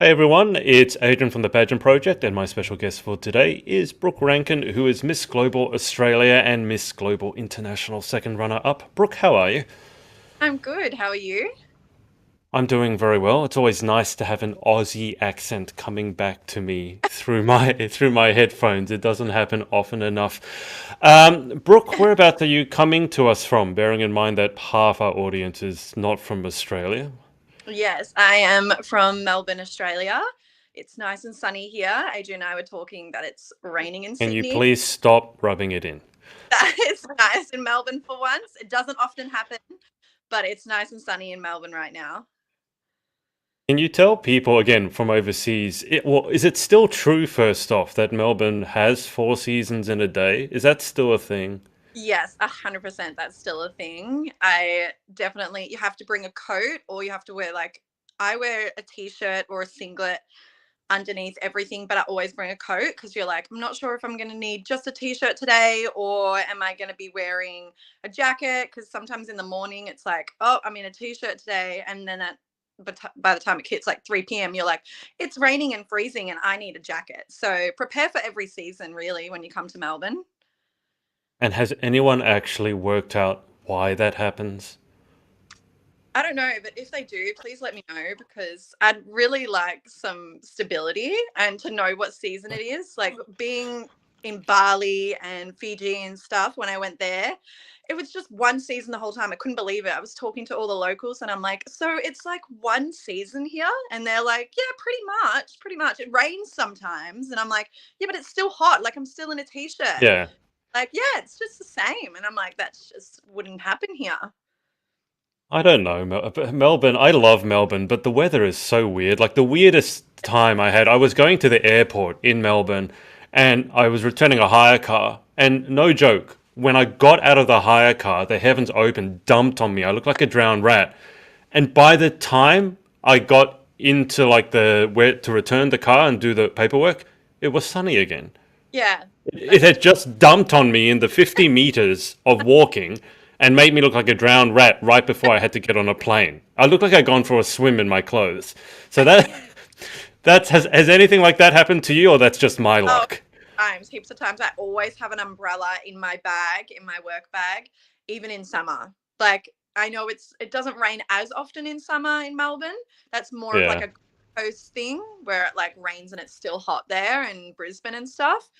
Hey everyone, it's Adrian from the Pageant Project, and my special guest for today is Brooke Rankin, who is Miss Global Australia and Miss Global International second runner up. Brooke, how are you? I'm good. How are you? I'm doing very well. It's always nice to have an Aussie accent coming back to me through my through my headphones. It doesn't happen often enough. Brooke, whereabouts are you coming to us from? Bearing in mind that half our audience is not from Australia. Yes, I am from Melbourne, Australia. It's nice and sunny here. Adrian and I were talking that it's raining in Can you Sydney. please stop rubbing it in? It's nice in Melbourne for once. It doesn't often happen, but it's nice and sunny in Melbourne right now. Can you tell people again from overseas? Is it still true, first off, that Melbourne has four seasons in a day? Is that still a thing? Yes, 100%. That's still a thing. I definitely, you have to bring a coat or you have to wear I wear a t-shirt or a singlet underneath everything, but I always bring a coat because you're like, I'm not sure if I'm going to need just a t-shirt today or am I going to be wearing a jacket? Because sometimes in the morning it's like, oh, I'm in a t-shirt today. And then by the time it hits like 3 p.m., you're like, it's raining and freezing and I need a jacket. So prepare for every season, really, when you come to Melbourne. And has anyone actually worked out why that happens? I don't know, but if they do, please let me know because I'd really like some stability and to know what season it is. Like being in Bali and Fiji and stuff when I went there, it was just one season the whole time. I couldn't believe it. I was talking to all the locals and I'm like, so it's like one season here? And they're like, yeah, pretty much, pretty much. It rains sometimes. And I'm like, yeah, but it's still hot. Like I'm still in a t-shirt. Yeah, Like, yeah, it's just the same. And I'm like, that just wouldn't happen here. I don't know. Melbourne, I love Melbourne, but the weather is so weird. Like the weirdest time I had, I was going to the airport in Melbourne and I was returning a hire car. And no joke, when I got out of the hire car, the heavens opened, dumped on me. I looked like a drowned rat. And by the time I got into like the where to return the car and do the paperwork, it was sunny again. Yeah. It had just dumped on me in the 50 meters of walking and made me look like a drowned rat right before I had to get on a plane. I looked like I'd gone for a swim in my clothes. So has anything like that happened to you, or that's just my Oh, luck? times, heaps of times. I always have an umbrella in my bag, in my work bag, even in summer. Like I know it doesn't rain as often in summer in Melbourne. That's more of like Yeah. a coast thing where it like rains and it's still hot there in Brisbane and stuff.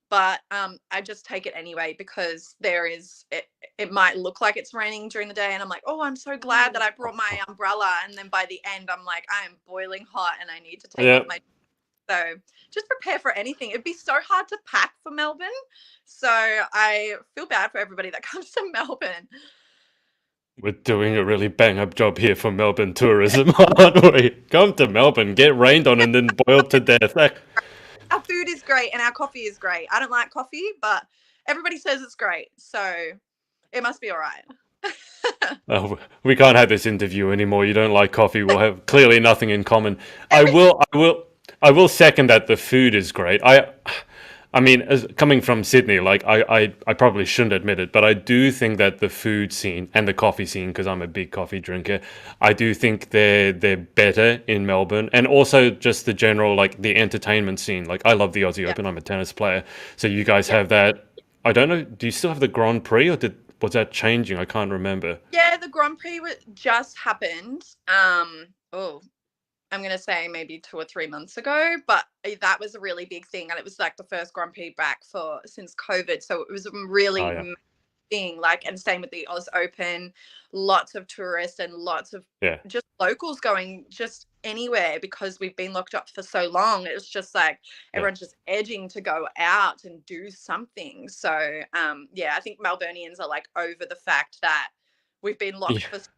But I just take it anyway because it might look like it's raining during the day and I'm like, oh, I'm so glad that I brought my umbrella. And then by the end, I'm like, I am boiling hot and I need to take Yeah. off my. So just prepare for anything. It'd be so hard to pack for Melbourne. So I feel bad for everybody that comes to Melbourne. We're doing a really bang up job here for Melbourne tourism, aren't we? Come to Melbourne, get rained on, and then boiled to death. Our food is great and our coffee is great. I don't like coffee, but everybody says it's great. So it must be all right. Oh, we can't have this interview anymore. You don't like coffee. We'll have clearly nothing in common. I will second that the food is great. I mean, as coming from Sydney, like I probably shouldn't admit it, but I do think that the food scene and the coffee scene, because I'm a big coffee drinker, I do think they're better in Melbourne, and also just the general like the entertainment scene. Like I love the Aussie Yeah. Open. I'm a tennis player, so you guys Yeah. have that. I don't know. Do you still have the Grand Prix, or did was that changing? I can't remember. Yeah, the Grand Prix just happened. Oh, I'm going to say maybe 2 or 3 months ago, but that was a really big thing. And it was like the first Grand Prix back for since COVID. So it was a Oh really yeah, thing. Like, and same with the Oz Open, lots of tourists and lots of yeah. just locals going just anywhere because we've been locked up for so long. It's just like Yeah. everyone's just edging to go out and do something. So, yeah, I think Melburnians are like over the fact that we've been locked Yeah. for so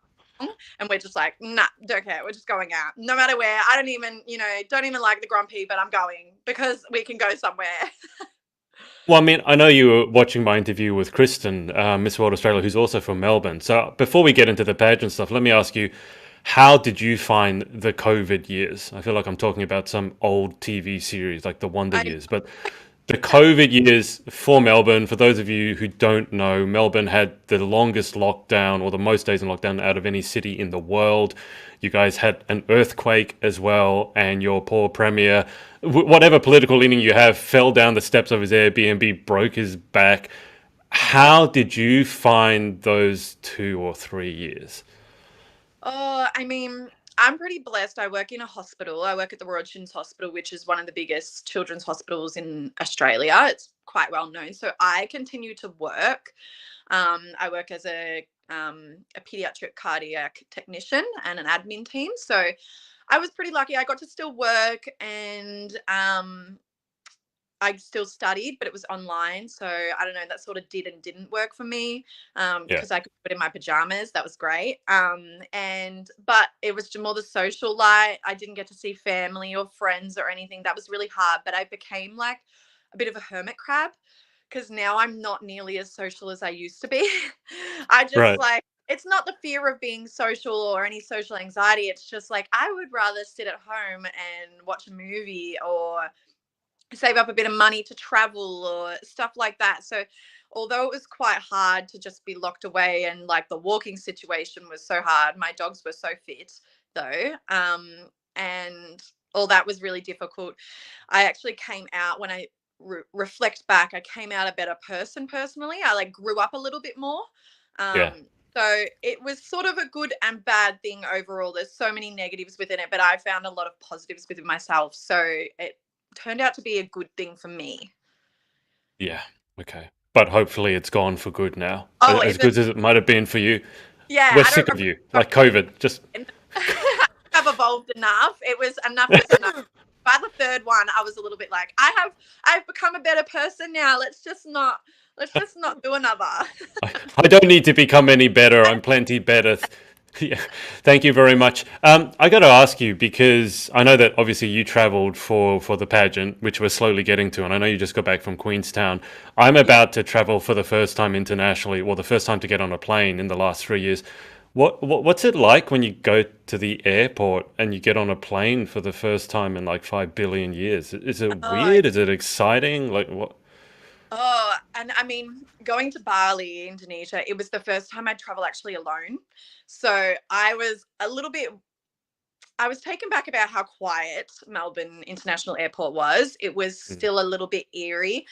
long and we're just like, nah, don't care. We're just going out no matter where. I don't even, don't even like the Grand Prix, but I'm going because we can go somewhere. Well, I mean, I know you were watching my interview with Kristen, Miss World Australia, who's also from Melbourne. So before we get into the pageant stuff, let me ask you, how did you find the COVID years? I feel like I'm talking about some old TV series like the Wonder I Years, but the COVID years for Melbourne, for those of you who don't know, Melbourne had the longest lockdown or the most days in lockdown out of any city in the world. You guys had an earthquake as well, and your poor premier, whatever political leaning you have, fell down the steps of his Airbnb, broke his back. How did you find those 2 or 3 years? Oh, I mean, I'm pretty blessed. I work in a hospital. I work at the Royal Children's Hospital, which is one of the biggest children's hospitals in Australia. It's quite well known. So I continue to work. I work as a pediatric cardiac technician and an admin team. So I was pretty lucky. I got to still work and I still studied, but it was online. So I don't know, that sort of did and didn't work for me Yeah, because I could do it in my pajamas. That was great. But it was more the social life. I didn't get to see family or friends or anything. That was really hard. But I became like a bit of a hermit crab because now I'm not nearly as social as I used to be. I just right. like, it's not the fear of being social or any social anxiety. It's just like I would rather sit at home and watch a movie or save up a bit of money to travel or stuff like that. So although it was quite hard to just be locked away and like the walking situation was so hard, my dogs were so fit though. And all that was really difficult. I actually came out when I reflect back, I came out a better person personally. I like grew up a little bit more. Yeah. Um, so it was sort of a good and bad thing overall. There's so many negatives within it, but I found a lot of positives within myself. So it turned out to be a good thing for me. Yeah. Okay. But hopefully it's gone for good now. Oh, As is it? good as it might have been for you. Yeah, We're I don't sick of you. Like COVID. Just remember. I've evolved enough. It was enough was enough. By the third one, I was a little bit like, I've become a better person now. Let's just not do another. I don't need to become any better. I'm plenty better. Yeah. Thank you very much. I got to ask you because I know that obviously you travelled for the pageant, which we're slowly getting to, and I know you just got back from Queenstown. I'm Yeah. about to travel for the first time internationally, or the first time to get on a plane in the last 3 years. What's it like when you go to the airport and you get on a plane for the first time in like 5 billion years? Is it Oh, weird? Is it exciting? Like what? and I mean, going to Bali, Indonesia, it was the first time I'd travel actually alone. So I was taken back about how quiet Melbourne International Airport was. It was Mm. still a little bit eerie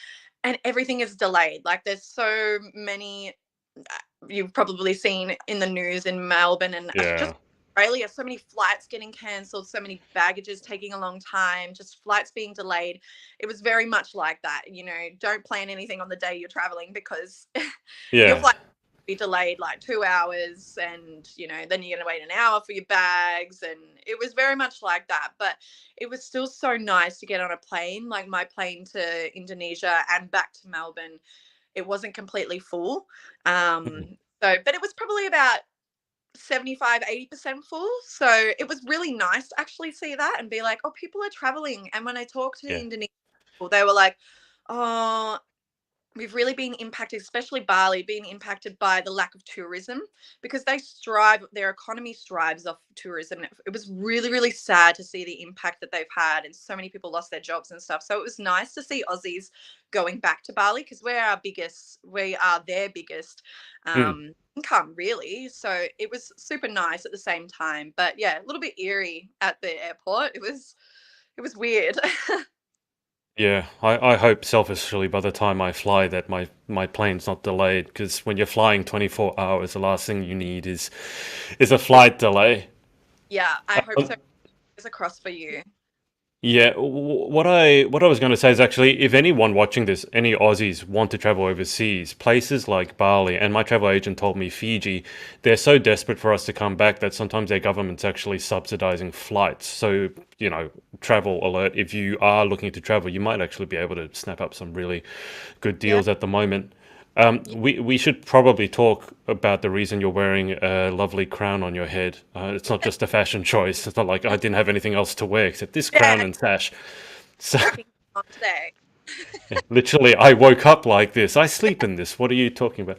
and everything is delayed. Like there's so many you've probably seen in the news in Melbourne and just Yeah, Australia, so many flights getting cancelled, so many baggages taking a long time, just flights being delayed. It was very much like that. Don't plan anything on the day you're traveling because your yeah, flight be delayed like 2 hours and then you're going to wait an hour for your bags and it was very much like that, but it was still so nice to get on a plane. Like my plane to Indonesia and back to Melbourne, it wasn't completely full. mm, But it was probably about 75-80% full, so it was really nice to actually see that and be like, oh, people are traveling. And when I talked to the yeah, Indonesian people, they were like, oh, we've really been impacted, especially Bali, being impacted by the lack of tourism because their economy strives off tourism. It was really, really sad to see the impact that they've had, and so many people lost their jobs and stuff. So it was nice to see Aussies going back to Bali because we are their biggest mm, income, really. So it was super nice at the same time. But yeah, a little bit eerie at the airport. It was weird. yeah. I hope selfishly by the time I fly that my plane's not delayed because when you're flying 24 hours, the last thing you need is a flight delay. Yeah, I hope so. Um, It's a cross for you. Yeah, what I was going to say is actually, if anyone watching this, any Aussies want to travel overseas, places like Bali, and my travel agent told me Fiji, they're so desperate for us to come back that sometimes their government's actually subsidizing flights. So, travel alert, if you are looking to travel, you might actually be able to snap up some really good Yeah. deals at the moment. We should probably talk about the reason you're wearing a lovely crown on your head. It's not just a fashion choice. It's not like I didn't have anything else to wear except this crown Yeah, and sash. So, working on today. literally, I woke up like this. I sleep in this. What are you talking about?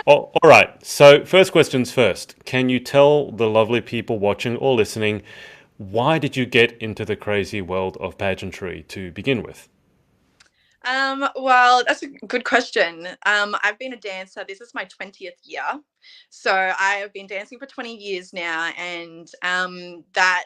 Oh, all right. So, first questions first. Can you tell the lovely people watching or listening why did you get into the crazy world of pageantry to begin with? Well, that's a good question. I've been a dancer. This is my 20th year. So I have been dancing for 20 years now. And that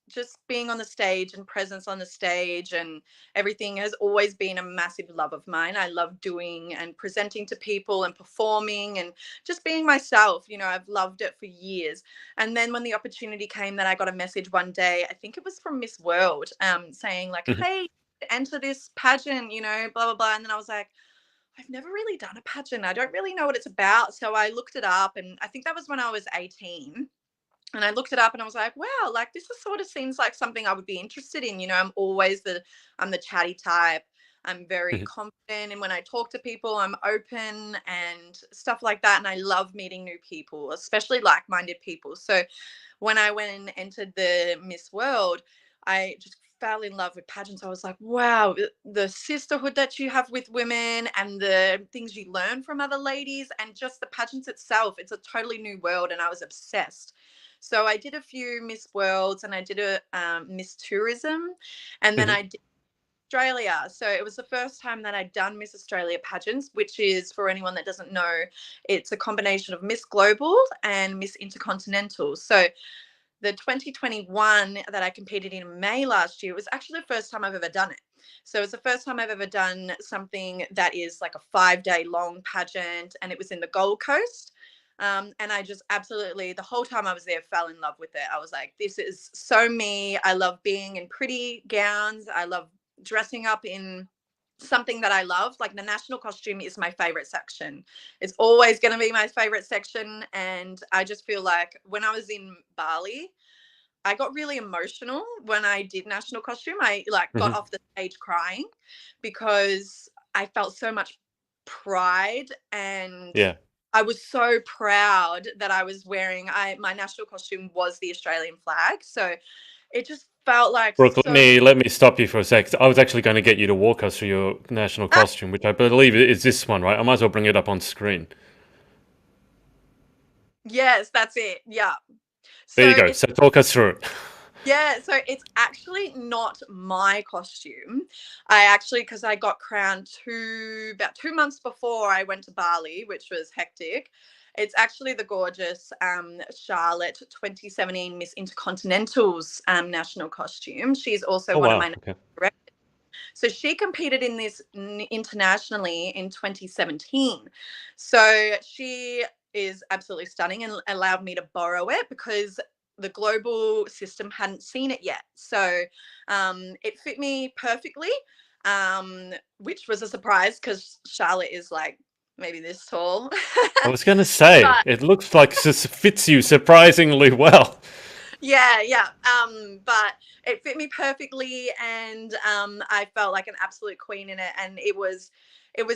just being on the stage and presence on the stage and everything has always been a massive love of mine. I love doing and presenting to people and performing and just being myself. I've loved it for years. And then when the opportunity came that I got a message one day, I think it was from Miss World, saying like, Mhm, hey, enter this pageant, blah, blah, blah. And then I was like, I've never really done a pageant. I don't really know what it's about. So I looked it up, and I think that was when I was 18. And I looked it up and I was like, wow, like this is sort of seems like something I would be interested in. I'm the chatty type. I'm very mhm, confident. And when I talk to people, I'm open and stuff like that. And I love meeting new people, especially like minded people. So when I went and entered the Miss World, I just fell in love with pageants. I was like, wow, the sisterhood that you have with women and the things you learn from other ladies and just the pageants itself. It's a totally new world. And I was obsessed. So I did a few Miss Worlds and I did a Miss Tourism, and then mhm. I did Australia. So it was the first time that I'd done Miss Australia pageants, which is, for anyone that doesn't know, it's a combination of Miss Global and Miss Intercontinental. So the 2021 that I competed in May last year was actually the first time I've ever done it. So it's the first time I've ever done something that is like a 5 day long pageant, and it was in the Gold Coast. And I just absolutely, the whole time I was there, fell in love with it. I was like, this is so me. I love being in pretty gowns. I love dressing up in something that I love. Like the national costume is my favorite section. It's always going to be my favorite section. And I just feel like when I was in Bali, I got really emotional when I did national costume. I like got Mhm. off the stage crying because I felt so much pride, and Yeah. I was so proud that I was wearing my national costume was the Australian flag. So it just felt like Brooke, let so me let me stop you for a sec. I was actually going to get you to walk us through your national ah, costume, which I believe is this one, right? I might as well bring it up on screen. yes, that's it. Yeah. There So you go. it's So talk us through it. Yeah, so it's actually not my costume. I actually, because I got crowned about 2 months before I went to Bali, which was hectic. It's actually the gorgeous Charlotte 2017 Miss Intercontinental's national costume. She's also Oh one of wow. my Okay. directors. So she competed in this internationally in 2017. So she is absolutely stunning and allowed me to borrow it because the global system hadn't seen it yet. So it fit me perfectly, which was a surprise because Charlotte is like maybe this tall. I was going to say But it looks like this fits you surprisingly well. yeah, yeah. But it fit me perfectly, and I felt like an absolute queen in it, and it was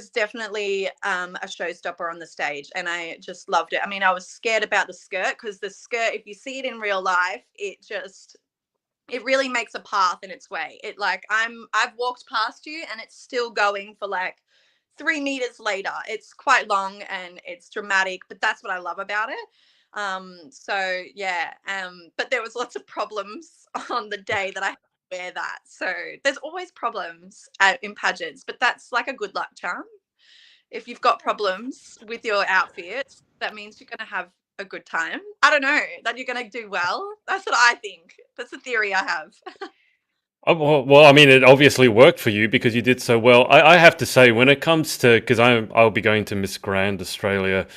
definitely a showstopper on the stage, and I just loved it. I mean, I was scared about the skirt because the skirt, if you see it in real life, it really makes a path in its way. I've walked past you, and it's still going for like 3 meters later. It's quite long and it's dramatic, but that's what I love about it. So yeah, but there was lots of problems on the day that I had to wear that. So there's always problems in pageants, but that's like a good luck charm. If you've got problems with your outfits, that means you're going to have a good time. I don't know, that you're going to do well. That's what I think. That's the theory I have. Oh, well, I mean, it obviously worked for you because you did so well. I have to say, when it comes to, because I'll be going to Miss Grand Australia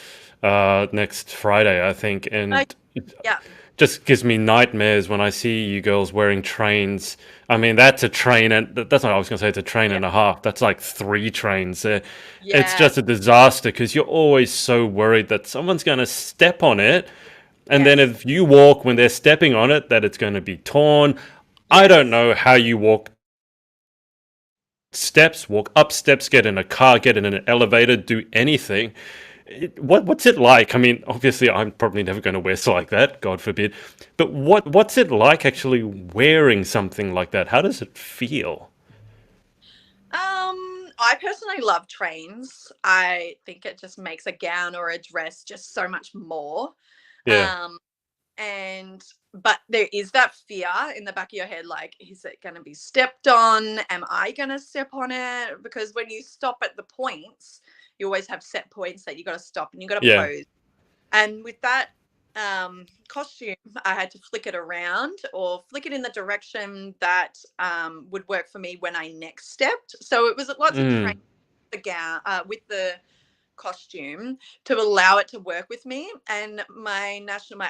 next Friday, I think, Uh, and it yeah. just gives me nightmares when I see you girls wearing trains. I mean, that's a train, and that's not what I was going to say. It's a train Yeah. and a half. That's like three trains. It's Yeah. just a disaster because you're always so worried that someone's going to step on it, and then Yes. if you walk when they're stepping on it, that it's going to be torn. I don't Yes. know how you walk steps, walk up steps, get in a car, get in an elevator, do anything. What's it like? I mean, obviously, I'm probably never going to wear something like that, God forbid. But what's it like actually wearing something like that? How does it feel? I personally love trains. I think it just makes a gown or a dress just so much more. Yeah. Um, And but there is that fear in the back of your head, like, is it going to be stepped on? Am I going to step on it? Because when you stop at the points, you always have set points that you got to stop and you got to Yeah. pose. And with that costume, I had to flick it around or flick it in the direction that would work for me when I next stepped. So it was lots of training Mm. the gown with the costume to allow it to work with me. And my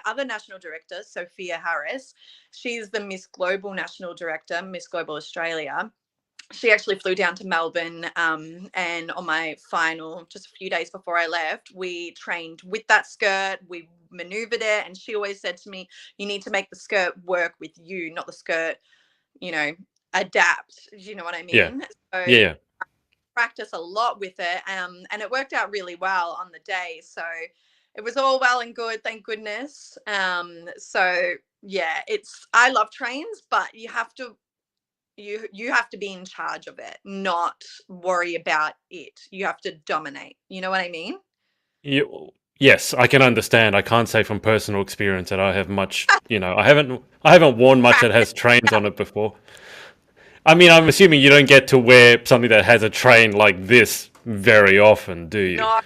other national director, Sophia Harris, she's the Miss Global national director, Miss Global Australia. She actually flew down to Melbourne, and on my final, just a few days before I left, we trained with that skirt. We maneuvered it, and she always said to me, "You need to make the skirt work with you, not the skirt, you know, adapt." You know what I Yeah. mean? So Yeah. practice a lot with it, and it worked out really well on the day. So it was all well and good, thank goodness. So yeah, it's I love trains, but you have to be in charge of it, not worry about it. You have to dominate. You know what I mean? Yes, I can understand. I can't say from personal experience that I have much, I haven't worn much that has trains on it before. I mean, I'm assuming you don't get to wear something that has a train like this very often, do you? No,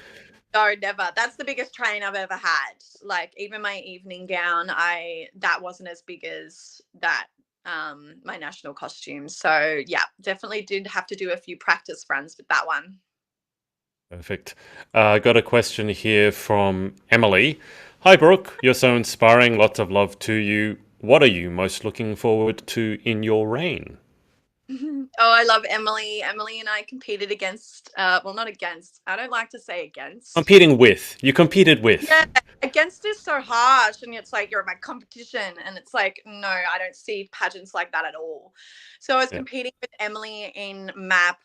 no, never. That's the biggest train I've ever had. Like even my evening gown, I that wasn't as big as that my national costume. So yeah, definitely did have to do a few practice runs with that one. Perfect. Got a question here from Emily. Hi, Brooke. You're so inspiring. Lots of love to you. What are you most looking forward to in your reign? Oh, I love Emily. Emily and I competed against, well, not against. I don't like to say against. Competing with. You competed with. Yeah, against is so harsh, and it's like you're my competition, and it's like no, I don't see pageants like that at all. So I was Yeah. competing with Emily in MAP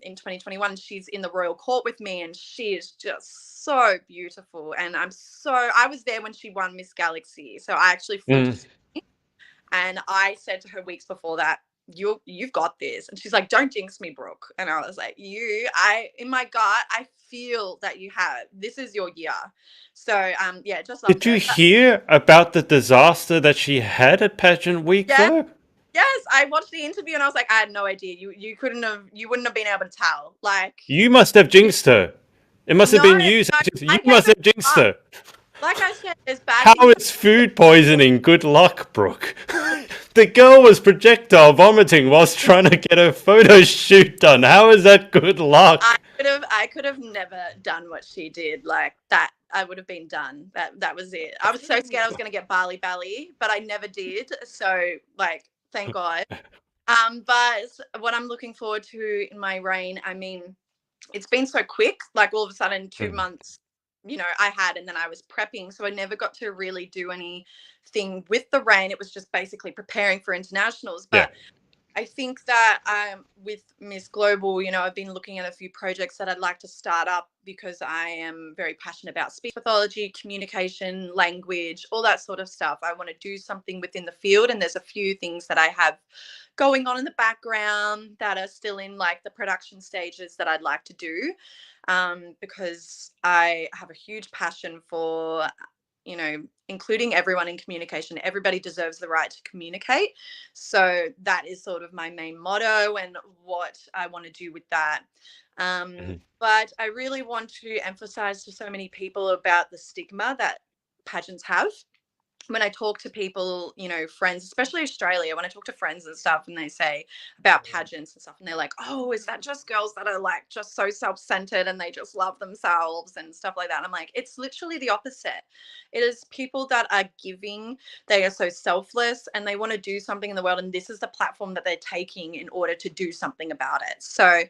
in 2021. She's in the royal court with me, and she is just so beautiful. And I was there when she won Miss Galaxy, so I actually flew to Mm. Sydney, and I said to her weeks before that, you've got this. And she's like, don't jinx me, Brooke. And I was like, I in my gut, I feel that you have, this is your year. So yeah, just loved Did you her. But hear about the disaster that she had at Pageant Week, yeah, though? yes, I watched the interview and I was like, I had no idea. You wouldn't have been able to tell. Like You must have jinxed her. It must have no, been you. no, You I gave must it have jinxed up. her. Like I said, there's bad How things. is food poisoning good luck, Brooke? The girl was projectile vomiting whilst trying to get her photo shoot done. How is that good luck? I could have never done what she did. Like that, I would have been done. That was it. I was so scared I was gonna get Bali Bali, but I never did. So like, thank God. But what I'm looking forward to in my reign, I mean, it's been so quick. Like all of a sudden, two Mm. months, I had, and then I was prepping, so I never got to really do anything with the reign. It was just basically preparing for internationals. Yeah. But I think that with Miss Global, I've been looking at a few projects that I'd like to start up because I am very passionate about speech pathology, communication, language, all that sort of stuff. I want to do something within the field, and there's a few things that I have going on in the background that are still in like the production stages that I'd like to do, because I have a huge passion for including everyone in communication. Everybody deserves the right to communicate. So that is sort of my main motto and what I want to do with that. Mhm. But I really want to emphasize to so many people about the stigma that pageants have. When I talk to people, friends, especially Australia, when I talk to friends and stuff and they say about pageants and stuff, and they're like, oh, is that just girls that are like just so self centered and they just love themselves and stuff like that? And I'm like, it's literally the opposite. It is people that are giving, they are so selfless and they want to do something in the world. And this is the platform that they're taking in order to do something about it. So,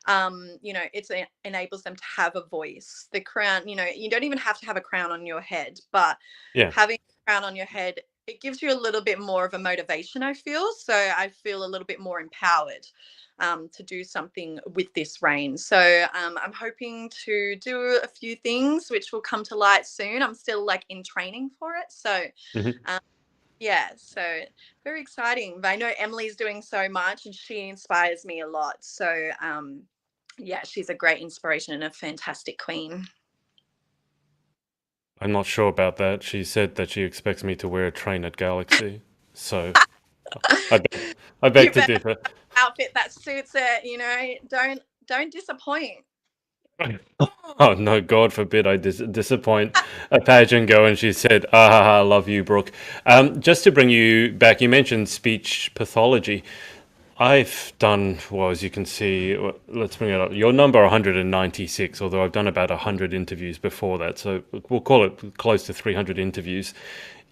it enables them to have a voice. The crown, you don't even have to have a crown on your head, but Yeah. having crown on your head, it gives you a little bit more of a motivation, I feel. So I feel a little bit more empowered to do something with this reign. So I'm hoping to do a few things which will come to light soon. I'm still like in training for it. So Mhm. um, yeah, so very exciting. But I know Emily's doing so much and she inspires me a lot. So yeah, she's a great inspiration and a fantastic queen. I'm not sure about that. She said that she expects me to wear a train at Galaxy. So I beg, I You beg to better differ. outfit that suits it, you know. Don't disappoint. Oh no, God forbid I disappoint a pageant go. And she said, "Ah, ha, ha, love you, Brooke." Just to bring you back, you mentioned speech pathology. I've done, well, as you can see, let's bring it up. Your number 196, although I've done about 100 interviews before that, so we'll call it close to 300 interviews.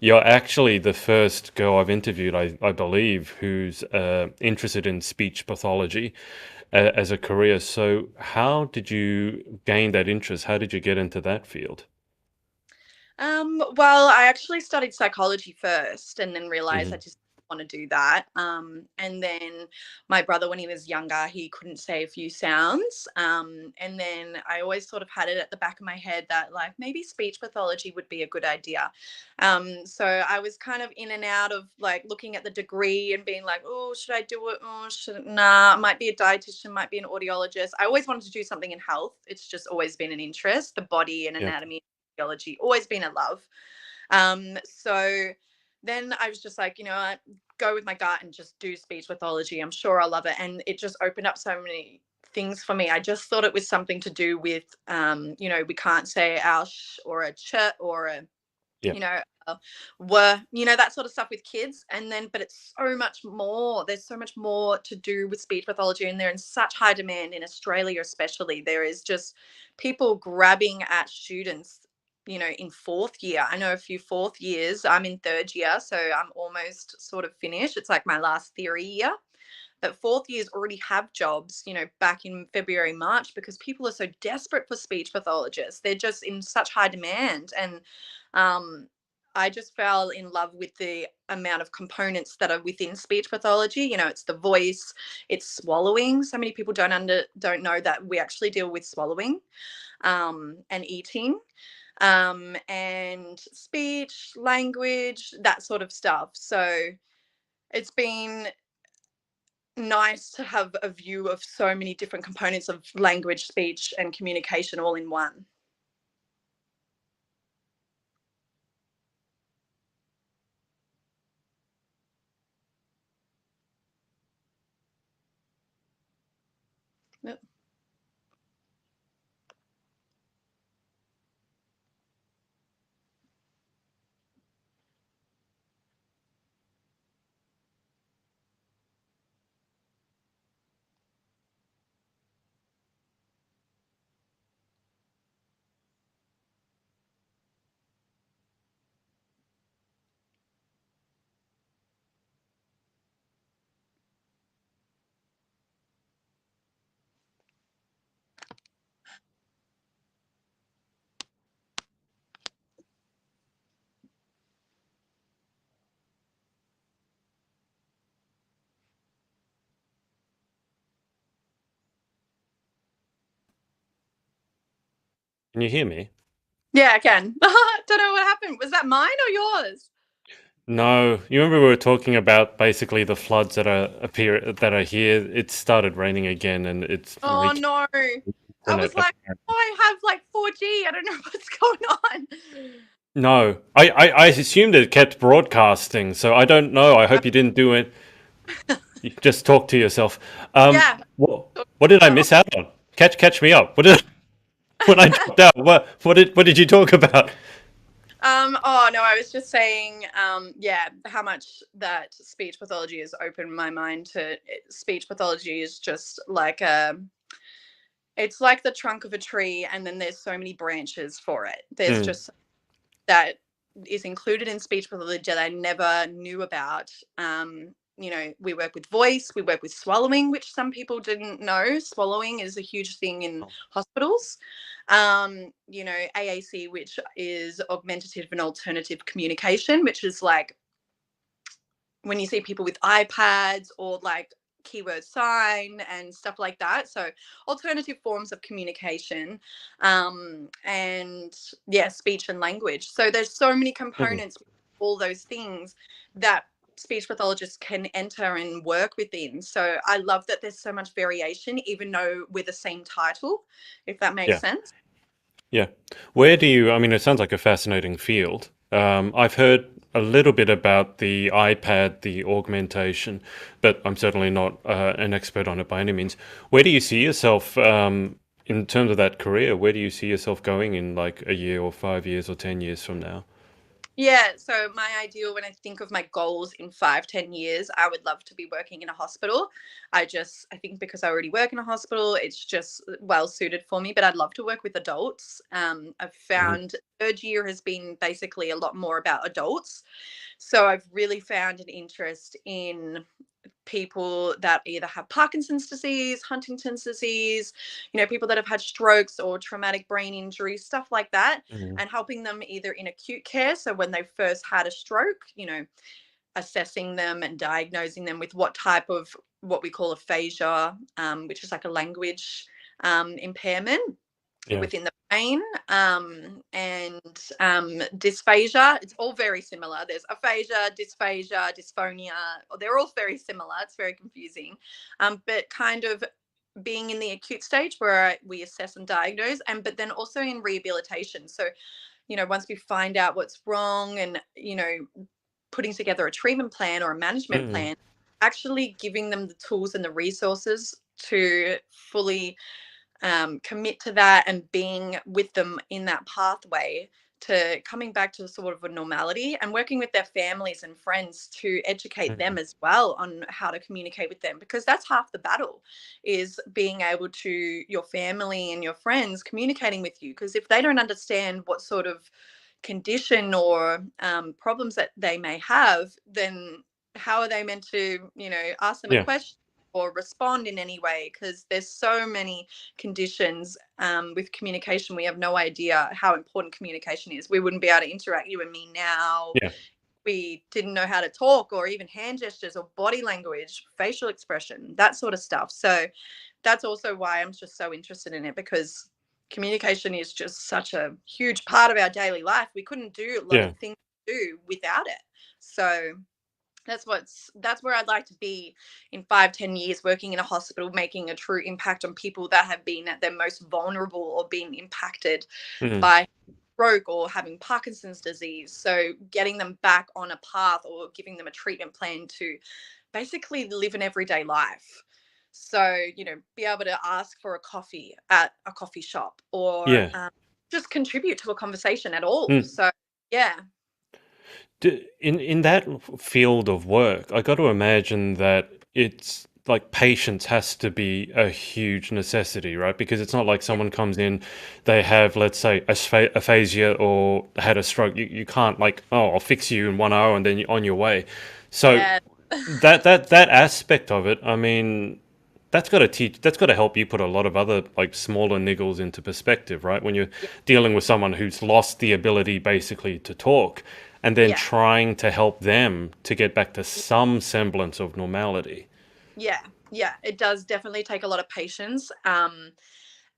You're actually the first girl I've interviewed, I believe, who's interested in speech pathology as a career. So, how did you gain that interest? How did you get into that field? Well, I actually studied psychology first and then realized I Hmm. just want to do that. And then my brother, when he was younger, he couldn't say a few sounds. And then I always sort of had it at the back of my head that like maybe speech pathology would be a good idea. So I was kind of in and out of like looking at the degree and being like, oh, should I do it? Oh, should nah, might be a dietitian, might be an audiologist. I always wanted to do something in health. It's just always been an interest, the body and Yeah, anatomy physiology, always been a love. So then I was just like, you know, I go with my gut and just do speech pathology. I'm sure I'll love it. And it just opened up so many things for me. I just thought it was something to do with, you know, we can't say our sh or a ch or a, yeah. you know, were, you know, that sort of stuff with kids. And then, but it's so much more. There's so much more to do with speech pathology, and they're in such high demand in Australia, especially. There is just people grabbing at students, you know, in fourth year. I know a few fourth years. I'm in third year, so I'm almost sort of finished. It's like my last theory year. But fourth years already have jobs, you know, back in February, March, because people are so desperate for speech pathologists. They're just in such high demand. And um, I just fell in love with the amount of components that are within speech pathology. You know, it's the voice, it's swallowing. So many people don't know that we actually deal with swallowing and eating and speech, language, that sort of stuff. So it's been nice to have a view of so many different components of language, speech, and communication all in one. Yep. Can you hear me? Yeah, I can. Don't know what happened. Was that mine or yours? No, you remember we were talking about basically the floods that are here. It started raining again, and it's Oh reached no. I was internet. like, oh, I have like 4G. I don't know what's going on. No, I assumed it kept broadcasting, so I don't know. I hope you didn't do it. You just talk to yourself. Yeah. What did I miss out on? Catch me up. What did when I dropped out? What did you talk about? Oh no, I was just saying, yeah, how much that speech pathology has opened my mind to speech pathology is just like it's like the trunk of a tree, and then there's so many branches for it. There's Mm, just that is included in speech pathology that I never knew about. You know, we work with voice, we work with swallowing, which some people didn't know. Swallowing is a huge thing in hospitals. You know, AAC, which is augmentative and alternative communication, which is like when you see people with iPads or like keyword sign and stuff like that. So alternative forms of communication, and yeah, speech and language. So there's so many mm, components, all those things that speech pathologists can enter and work within. So I love that there's so much variation, even though we're the same title, if that makes yeah. sense. Yeah. Where do you, I mean, it sounds like a fascinating field. I've heard a little bit about the iPad, the augmentation, but I'm certainly not an expert on it by any means. Where do you see yourself in terms of that career? Where do you see yourself going in like a year or 5 years or 10 years from now? Yeah, so my ideal when I think of my goals in 5, 10 years, I would love to be working in a hospital. I think because I already work in a hospital, it's just well suited for me, but I'd love to work with adults. I've Hmm. found third year has been basically a lot more about adults. So I've really found an interest in people that either have Parkinson's disease, Huntington's disease, people that have had strokes or traumatic brain injuries, stuff like that, Hmm. and helping them either in acute care. So when they first had a stroke, assessing them and diagnosing them with what type of what we call aphasia, which is like a language impairment Yeah. within the brain, and dysphagia. It's all very similar. There's aphasia, dysphagia, dysphonia. They're all very similar. It's very confusing, but kind of being in the acute stage where we assess and diagnose, and but then also in rehabilitation. So once we find out what's wrong, and putting together a treatment plan or a management Hmm. plan, actually giving them the tools and the resources to fully commit to that and being with them in that pathway to coming back to sort of a normality, and working with their families and friends to educate them Hmm. as well on how to communicate with them, because that's half the battle, is being able to your family and your friends communicating with you, because if they don't understand what sort of condition or problems that they may have, then how are they meant to ask them a Yeah. question or respond in any way, because there's so many conditions with communication. We have no idea how important communication is. We wouldn't be able to interact, you and me now. Yeah. We didn't know how to talk, or even hand gestures or body language, facial expression, that sort of stuff. So that's also why I'm just so interested in it, because communication is just such a huge part of our daily life. We couldn't do a lot of Yeah. the things we do without it. So that's where I'd like to be in 5, 10 years, working in a hospital, making a true impact on people that have been at their most vulnerable or been impacted Hmm. by stroke or having Parkinson's disease. So getting them back on a path or giving them a treatment plan to basically live an everyday life. So, be able to ask for a coffee at a coffee shop, or Yeah. just contribute to a conversation at all. Mm. So, yeah, In that field of work, I got to imagine that it's like patience has to be a huge necessity, right? Because it's not like yeah, someone comes in, they have, let's say, aphasia or had a stroke. You can't like, oh, I'll fix you in 1 hour and then you're on your way. So yeah, that aspect of it, I mean, that's got to help you put a lot of other like smaller niggles into perspective, right? When you're yeah, dealing with someone who's lost the ability basically to talk and then yeah. trying to help them to get back to some semblance of normality. Yeah, yeah, it does definitely take a lot of patience,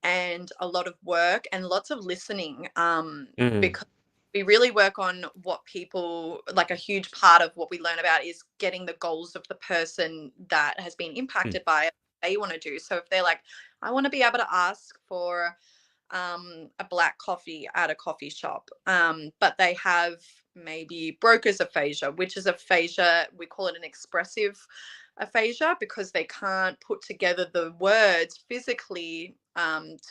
and a lot of work and lots of listening, Mm, because we really work on what people like. A huge part of what we learn about is getting the goals of the person that has been mm, impacted by it, they want to do. So if they're like, I want to be able to ask for a black coffee at a coffee shop, but they have maybe broker's aphasia, which is aphasia. We call it an expressive aphasia, because they can't put together the words physically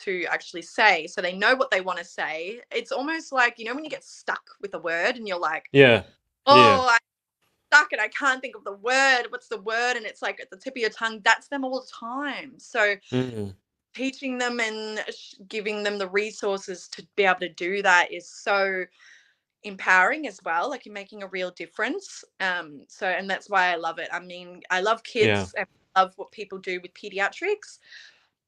to actually say. So they know what they want to say. It's almost like, when you get stuck with a word and you're like, yeah, yeah, oh, I'm stuck and I can't think of the word. What's the word? And it's like at the tip of your tongue. That's them all the time. So mm, teaching them and giving them the resources to be able to do that is so empowering as well. Like, you're making a real difference. So, and that's why I love it. I mean, I love yeah, kids and love what people do with pediatrics,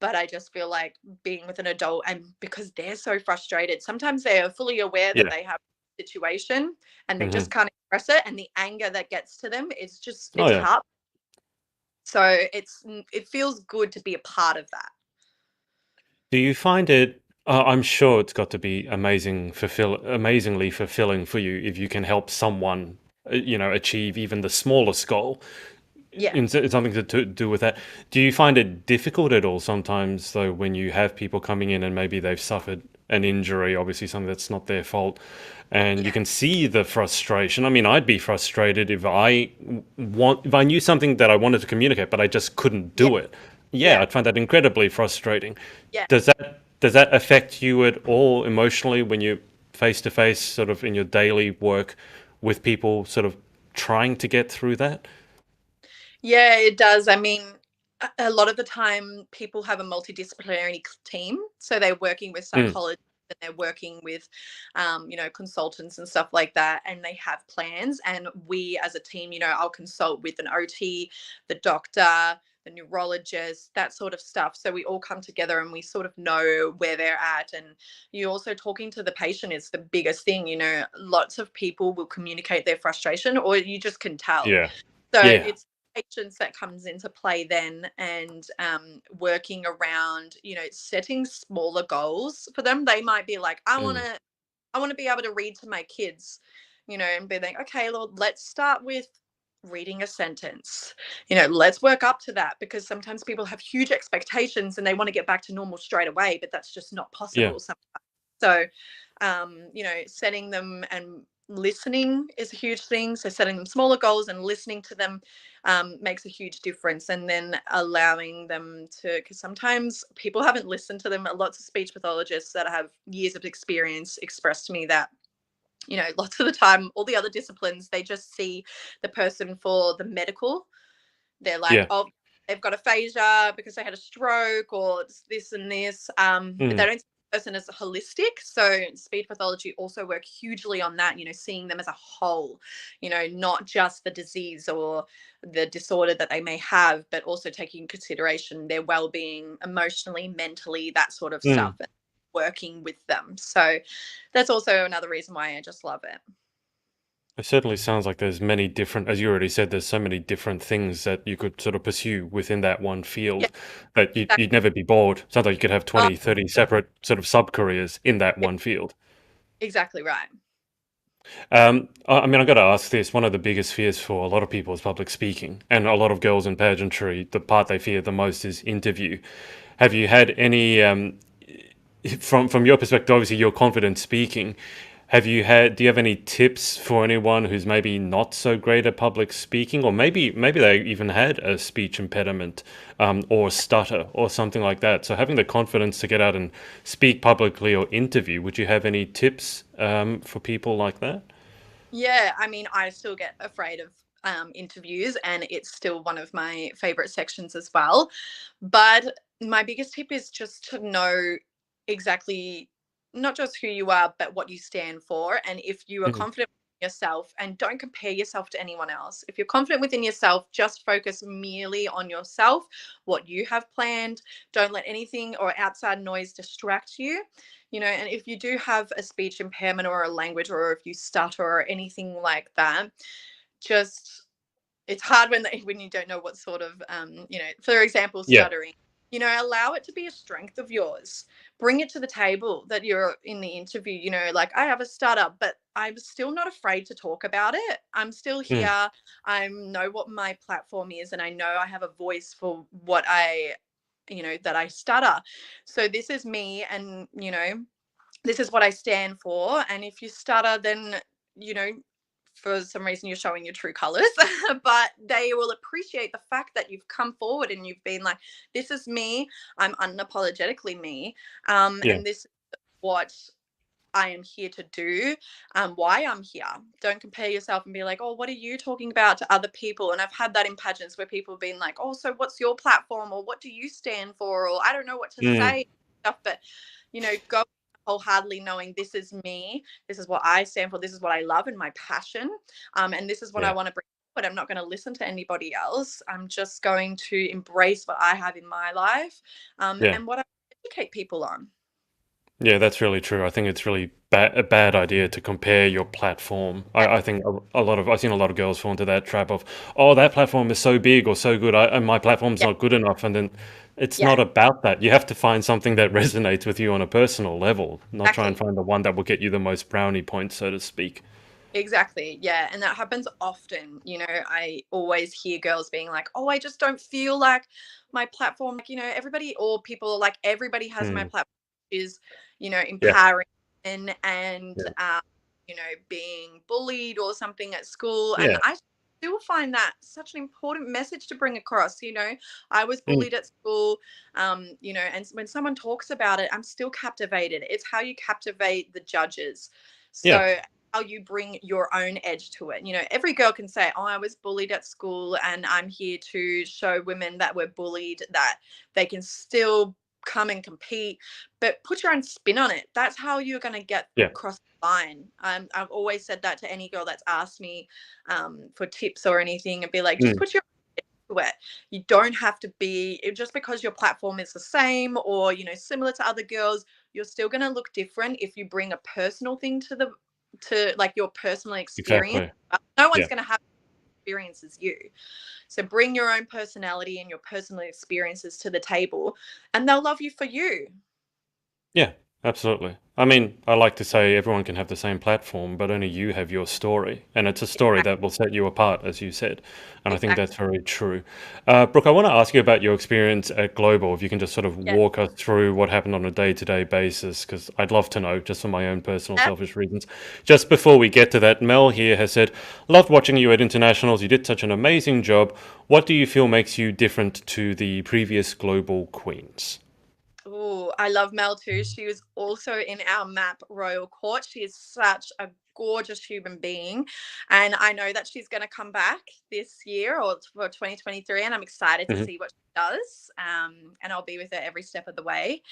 but I just feel like being with an adult, and because they're so frustrated, sometimes they are fully aware that yeah. they have a situation and they Hmm. just can't express it, and the anger that gets to them is just, Oh it's yeah, hard. So it feels good to be a part of that. do you find it, I'm sure it's got to be amazingly fulfilling for you if you can help someone, achieve even the smallest goal. Yeah. in something to do with that. Do you find it difficult at all sometimes, though, when you have people coming in and maybe they've suffered an injury, obviously something that's not their fault, and you Yeah. can see the frustration? I mean, I'd be frustrated if I knew something that I wanted to communicate, but I just couldn't Yeah. do it. Yeah, Yeah. I'd find that incredibly frustrating. Yeah. Does that affect you at all emotionally when you face to face, sort of in your daily work with people, sort of trying to get through that? Yeah, it does. I mean, a lot of the time people have a multidisciplinary team, so they're working with Mm, psychologists and they're working with, consultants and stuff like that, and they have plans. And we, as a team, I'll consult with an OT, the doctor, the neurologist, that sort of stuff. So we all come together and we sort of know where they're at. And you also talking to the patient is the biggest thing. Lots of people will communicate their frustration, or you just can tell. yeah, So yeah, it's patience that comes into play then, and working around, setting smaller goals for them. They might be like, mm, I want to be able to read to my kids, and be like, okay, Lord, let's start with reading a sentence. Let's work up to that, because sometimes people have huge expectations and they want to get back to normal straight away, but that's just not yeah. possible. So, setting them and listening is a huge thing. So, setting them smaller goals and listening to them makes a huge difference. And then allowing them to, because sometimes people haven't listened to them. Lots of speech pathologists that have years of experience express to me that, lots of the time, all the other disciplines, they just see the person for the medical. They're like, Yeah. oh, they've got aphasia because they had a stroke, or it's this and this. But they Mm. don't see the person as holistic. So speech pathology also work hugely on that, seeing them as a whole, not just the disease or the disorder that they may have, but also taking into consideration their well-being emotionally, mentally, that sort of stuff, Mm. and working with them. So that's also another reason why I just love it. It certainly sounds like there's many different, as you already said, there's so many different things that you could sort of pursue within that one Yeah, field that you'd, exactly. you'd never be bored. Sounds like you could have Oh, 20, 30 separate sort of sub-careers in that yeah, one field. exactly right. I mean, I got to ask this. One of the biggest fears for a lot of people is public speaking, and a lot of girls in pageantry, the part they fear the most is interview. Have you had any, from your perspective, obviously you're confident speaking. Do you have any tips for anyone who's maybe not so great at public speaking, or maybe they even had a speech impediment, or stutter or something like that? So having the confidence to get out and speak publicly or interview, would you have any tips for people like that? Yeah, I mean, I still get afraid of interviews, and it's still one of my favorite sections as well. But my biggest tip is just to know exactly not just who you are, but what you stand for. And if you are Mm, confident in yourself, and don't compare yourself to anyone else. If you're confident within yourself, just focus merely on yourself, what you have planned. Don't let anything or outside noise distract you. And if you do have a speech impairment or a language, or if you stutter or anything like that, just it's hard when you don't know what sort of for example, yeah. stuttering. Allow it to be a strength of yours. Bring it to the table that you're in the interview. Like, I have a stutter, but I'm still not afraid to talk about it. I'm still Mm, here. I know what my platform is, and I know I have a voice for what that I stutter. So this is me, and this is what I stand for. And if you stutter, then, you know, for some reason you're showing your true colors, but they will appreciate the fact that you've come forward and you've been like, this is me. I'm unapologetically me. yeah. And this is what I am here to do, why I'm here. Don't compare yourself and be like, oh, what are you talking about to other people? And I've had that in pageants where people have been like, oh, so what's your platform, or what do you stand for? Or I don't know what to Mm, say, stuff. But, go wholeheartedly knowing this is me, this is what I stand for, this is what I love and my passion. And this is what I yeah. want to bring. But I'm not going to listen to anybody else. I'm just going to embrace what I have in my life, Yeah. and what I educate people on. Yeah, that's really true. I think it's really a bad idea to compare your platform. Yeah, I think I've seen a lot of girls fall into that trap of, oh, that platform is so big or so good, and my platform's yeah, not good enough. And then it's yeah, not about that. You have to find something that resonates with you on a personal level, not try and exactly. find the one that will get you the most brownie points, so to speak. Exactly. Yeah. And that happens often. I always hear girls being like, oh, I just don't feel like my platform, like, everybody or people like everybody has my Mm. platform is, Yeah, empowering and, yeah, being bullied or something at school. And yeah. I still find that such an important message to bring across. I was Mm. bullied at school, and when someone talks about it, I'm still captivated. It's how you captivate the judges. Yeah, So, how you bring your own edge to it. Every girl can say, oh, I was bullied at school, and I'm here to show women that were bullied that they can still come and compete, but put your own spin on it. That's how you're going to get yeah. across the line. I've always said that to any girl that's asked me for tips or anything, and be like, just Mm. put your to it. You don't have to be just because your platform is the same or similar to other girls. You're still going to look different if you bring a personal thing to like your personal experience. Exactly. No one's Yeah. going to have experience as you. So bring your own personality and your personal experiences to the table, and they'll love you for you. Yeah, absolutely. I mean, I like to say everyone can have the same platform, but only you have your story. And it's a story Exactly. that will set you apart, as you said. And I think Exactly. that's very true. Brooke, I want to ask you about your experience at Global. If you can just sort of Yeah. walk us through what happened on a day to day basis, because I'd love to know, just for my own personal selfish reasons. Just before we get to that, Mel here has said, loved watching you at internationals. You did such an amazing job. What do you feel makes you different to the previous Global Queens? Oh, I love Mel too. She was also in our map royal court. She is such a gorgeous human being. And I know that she's going to come back this year or for 2023. And I'm excited to Hmm. see what she does. And I'll be with her every step of the way.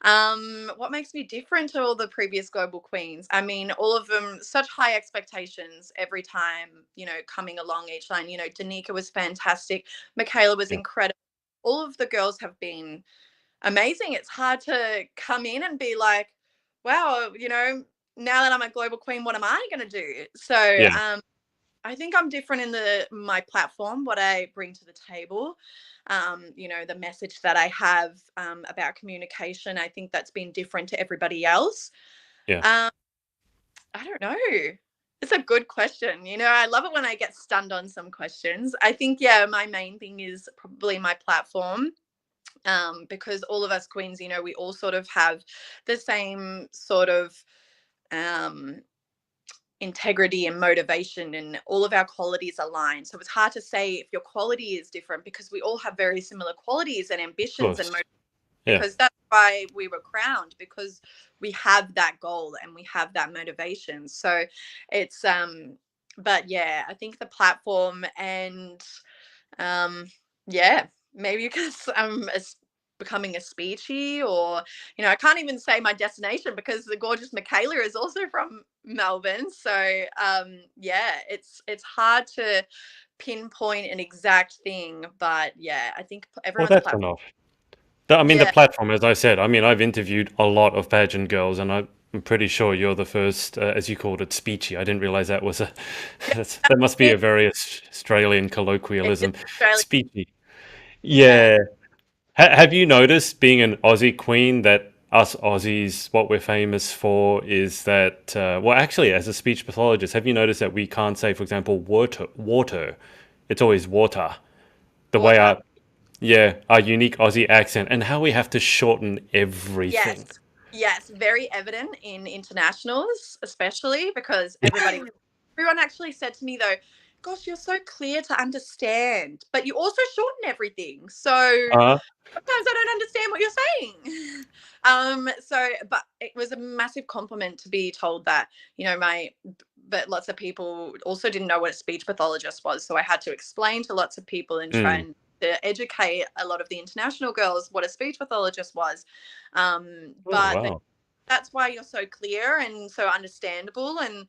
What makes me different to all the previous global queens? I mean, all of them, such high expectations every time, coming along each line. Danica was fantastic. Michaela was Yeah. incredible. All of the girls have been amazing. It's hard to come in and be like, wow, now that I'm a global queen, what am I going to do? So Yeah. I think I'm different in my platform, what I bring to the table. The message that I have about communication. I think that's been different to everybody else. Yeah. Um, I don't know. It's a good question. I love it when I get stunned on some questions. I think, yeah, my main thing is probably my platform, because all of us queens, we all sort of have the same sort of um, integrity and motivation, and all of our qualities align. So it's hard to say if your quality is different because we all have very similar qualities and Of ambitions and course. Yeah. because that's why we were crowned, because we have that goal and we have that motivation. So it's but yeah, I think the platform and um, yeah, maybe because becoming a speechy, or I can't even say my destination because the gorgeous Michaela is also from Melbourne. So yeah, it's hard to pinpoint an exact thing, but yeah, I think Well, everyone's that's platform. enough. I mean, the Yeah, platform, as I said, I mean, I've interviewed a lot of pageant girls, and I'm pretty sure you're the first, as you called it, speechy. I didn't realize that was a, yeah, that must be it, a very Australian it is colloquialism. Australia. Speechy. Yeah, Yeah. Have you noticed, being an Aussie queen, that us Aussies, what we're famous for is that, well, actually, as a speech pathologist, have you noticed that we can't say, for example, water? It's always water. The way water. our unique Aussie accent, and how we have to shorten Yes, everything. yes, very evident in internationals, especially because everyone actually said to me though, "Gosh, you're so clear to understand, but you also shorten everything." So Uh, sometimes I don't understand what you're saying. But it was a massive compliment to be told that, but lots of people also didn't know what a speech pathologist was. So I had to explain to lots of people and try mm. and to educate a lot of the international girls what a speech pathologist was. Oh, But wow. that's why you're so clear and so understandable. And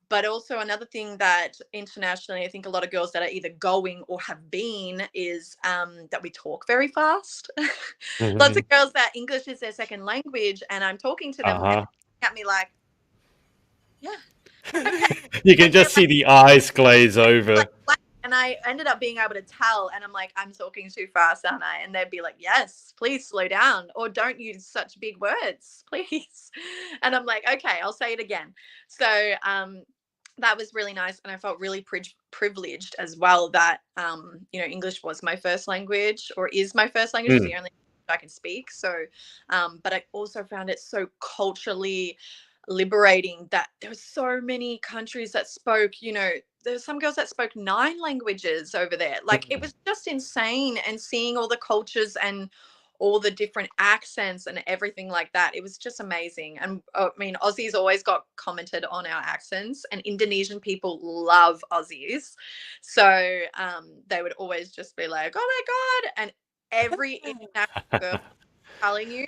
but also another thing that internationally, I think a lot of girls that are either going or have been is that we talk very fast. Lots of Hmm. girls that English is their second language, and I'm talking to them and Uh-huh. they're looking at me like, yeah, okay, You can and they're just see the eyes glaze like, over. and I ended up being able to tell, and I'm like, I'm talking too fast, aren't I? And they'd be like, yes, please slow down, or don't use such big words, please. And I'm like, okay, I'll say it again. So that was really nice, and I felt really privileged as well that English was my first language, or is my first language. It's the Mm. only language I can speak. So, but I also found it so culturally liberating that there were so many countries that spoke. There's some girls that spoke 9 languages over there. Like, it was just insane, and seeing all the cultures and all the different accents and everything like that. It was just amazing. And I mean, Aussies always got commented on our accents, and Indonesian people love Aussies. So they would always just be like, oh my God. And every international girl, telling you,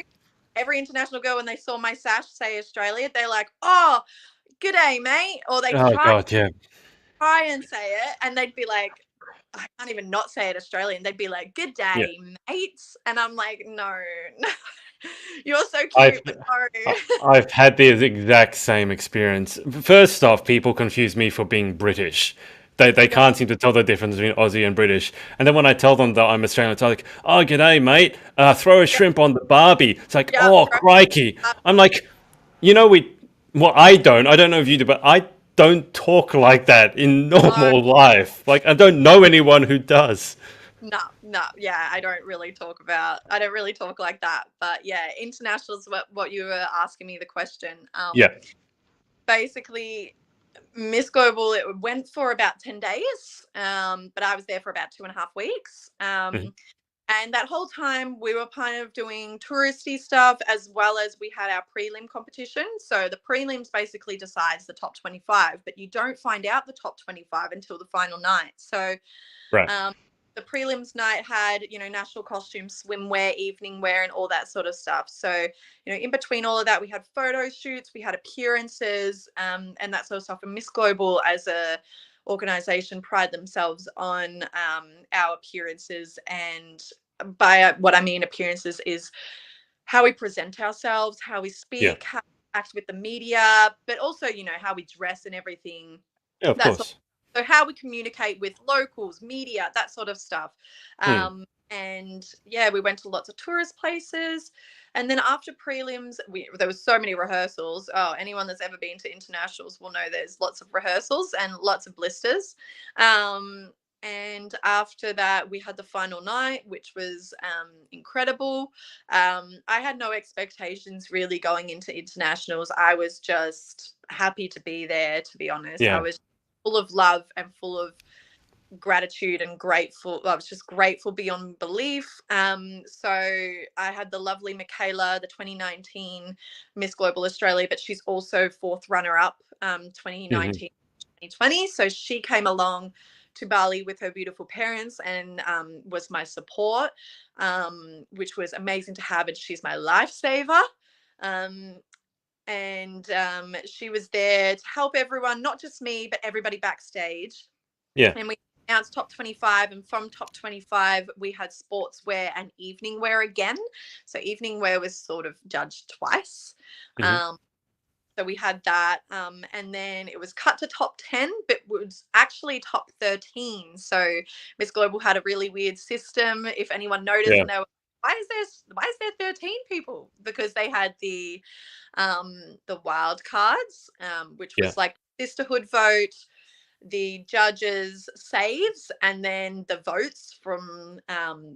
every international girl, when they saw my sash say Australia, they're like, oh, good day, mate. Or they Oh God, yeah. try and say it, and they'd be like, I can't even not say it Australian. They'd be like, "Good Yeah. day, mates," and I'm like, "No, no, you're so I've cute, but no." I've had the exact same experience. First off, people confuse me for being British. They Yeah, can't seem to tell the difference between Aussie and British. And then when I tell them that I'm Australian, it's like, oh, g'day, mate. Throw a yeah, shrimp on the barbie. It's like, yeah, oh, crikey. I'm like, well, I don't know if you do, but I don't talk like that in no, normal life. Like, I don't yeah, know anyone who does. no, no, yeah. I don't really talk like that. But yeah, internationals. What you were asking me the question. Yeah. Basically, Miss Global, it went for about 10 days, but I was there for about 2.5 weeks. Mhm. And that whole time, we were kind of doing touristy stuff, as well as we had our prelim competition. So the prelims basically decides the top 25, but you don't find out the top 25 until the final night. So Right. um, the prelims night had, national costumes, swimwear, evening wear, and all that sort of stuff. So, in between all of that, we had photo shoots, we had appearances, and that sort of stuff. And Miss Global, as a organization, pride themselves on our appearances. And by what I mean appearances is how we present ourselves, how we Yeah. speak, how we act with the media, but also, how we dress and everything. Yeah, of That's course. so how we communicate with locals, media, that sort of stuff. Mm. And yeah, we went to lots of tourist places. And then after prelims, there was so many rehearsals. Oh, anyone that's ever been to internationals will know there's lots of rehearsals and lots of blisters. And after that, we had the final night, which was incredible. I had no expectations really going into internationals. I was just happy to be there, to be honest. I Yeah. was full of love and full of gratitude and grateful. I was just grateful beyond belief. So I had the lovely Michaela, the 2019 Miss Global Australia, but she's also fourth runner up, Hmm. 2019, 2020. So she came along to Bali with her beautiful parents, and was my support, which was amazing to have. And she's my lifesaver. Um, and she was there to help everyone, not just me, but everybody backstage. Yeah. And we announced top 25, and from top 25 we had sportswear and evening wear again. So evening wear was sort of judged twice. Hmm. um, so we had that, and then it was cut to top 10, but was actually top 13. So Miss Global had a really weird system, if anyone noticed, Yeah. and they were, why is there 13 people? Because they had the wild cards, which Yeah. was like sisterhood vote, the judges' saves, and then the votes from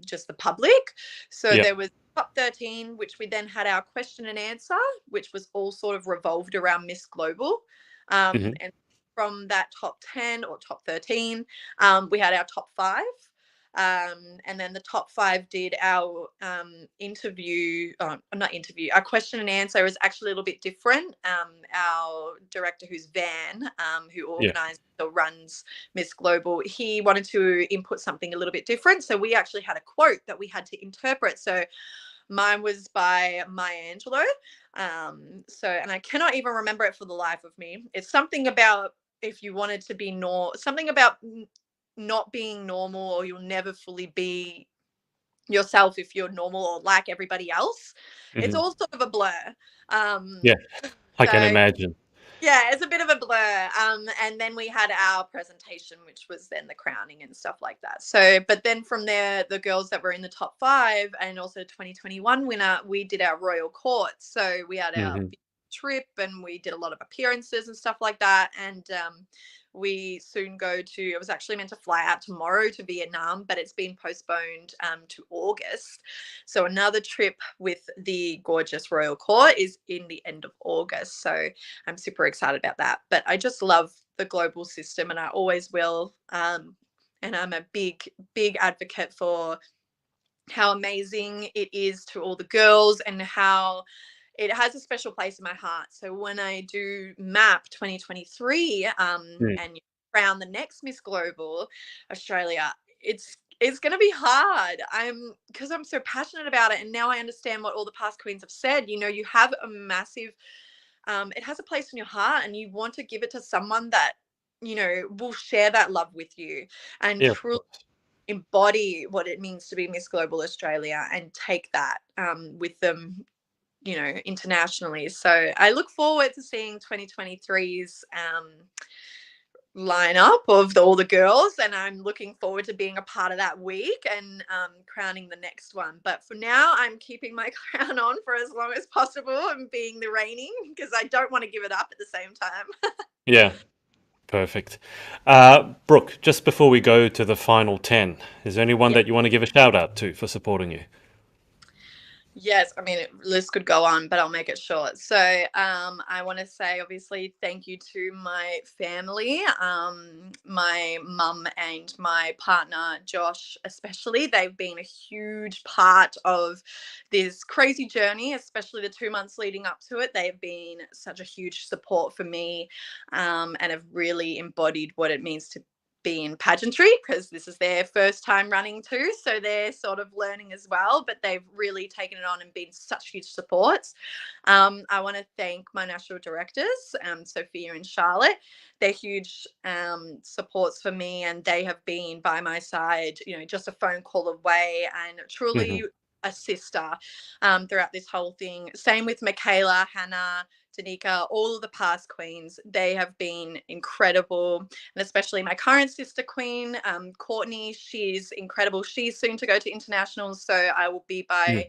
just the public. So Yeah. there was top 13, which we then had our question and answer, which was all sort of revolved around Miss Global. Hmm. And from that top 10 or top 13, we had our top five. And then the top five did our interview, not interview, our question and answer is actually a little bit different. Our director, who's Van, who Yeah. organized or runs Miss Global, he wanted to input something a little bit different. So we actually had a quote that we had to interpret. So mine was by Maya Angelou. And I cannot even remember it for the life of me. It's something about, if you wanted to be something about not being normal, or you'll never fully be yourself if you're normal or like everybody else. It's Hmm. all sort of a blur. Yeah. I can So imagine. yeah, it's a bit of a blur. And then we had our presentation, which was then the crowning and stuff like that. So, but then from there, the girls that were in the top five, and also 2021 winner, we did our royal court. So we had our Hmm. trip, and we did a lot of appearances and stuff like that. And we soon go to, I was actually meant to fly out tomorrow to Vietnam, but it's been postponed to August. So another trip with the gorgeous Royal Court is in the end of August. So I'm super excited about that. But I just love the global system, and I always will. And I'm a big advocate for how amazing it is to all the girls, and how it has a special place in my heart. So when I do MAP 2023 Mm. and crown the next Miss Global Australia, it's going to be hard. Because I'm so passionate about it, and now I understand what all the past queens have said. You have a massive, it has a place in your heart, and you want to give it to someone that will share that love with you and Yeah, of truly course. embody what it means to be Miss Global Australia, and take that with them, internationally. So I look forward to seeing 2023's lineup of all the girls, and I'm looking forward to being a part of that week and crowning the next one. But for now, I'm keeping my crown on for as long as possible and being the reigning, because I don't want to give it up at the same time. Yeah, perfect. Brooke, just before we go to the final 10, is there anyone Yeah. that you want to give a shout out to for supporting you? Yes, I mean, list could go on, but I'll make it short. So, I want to say, obviously, thank you to my family, my mum and my partner, Josh, especially. They've been a huge part of this crazy journey, especially the 2 months leading up to it. They've been such a huge support for me, and have really embodied what it means to be in pageantry, because this is their first time running too, so they're sort of learning as well, but they've really taken it on and been such huge supports. I want to thank my national directors, Sophia and Charlotte. They're huge supports for me, and they have been by my side, just a phone call away, and Hmm. truly a sister throughout this whole thing. Same with Michaela, Hannah, Danica, all of the past queens. They have been incredible, and especially my current sister queen, Courtney. She's incredible. She's soon to go to internationals, so I will be by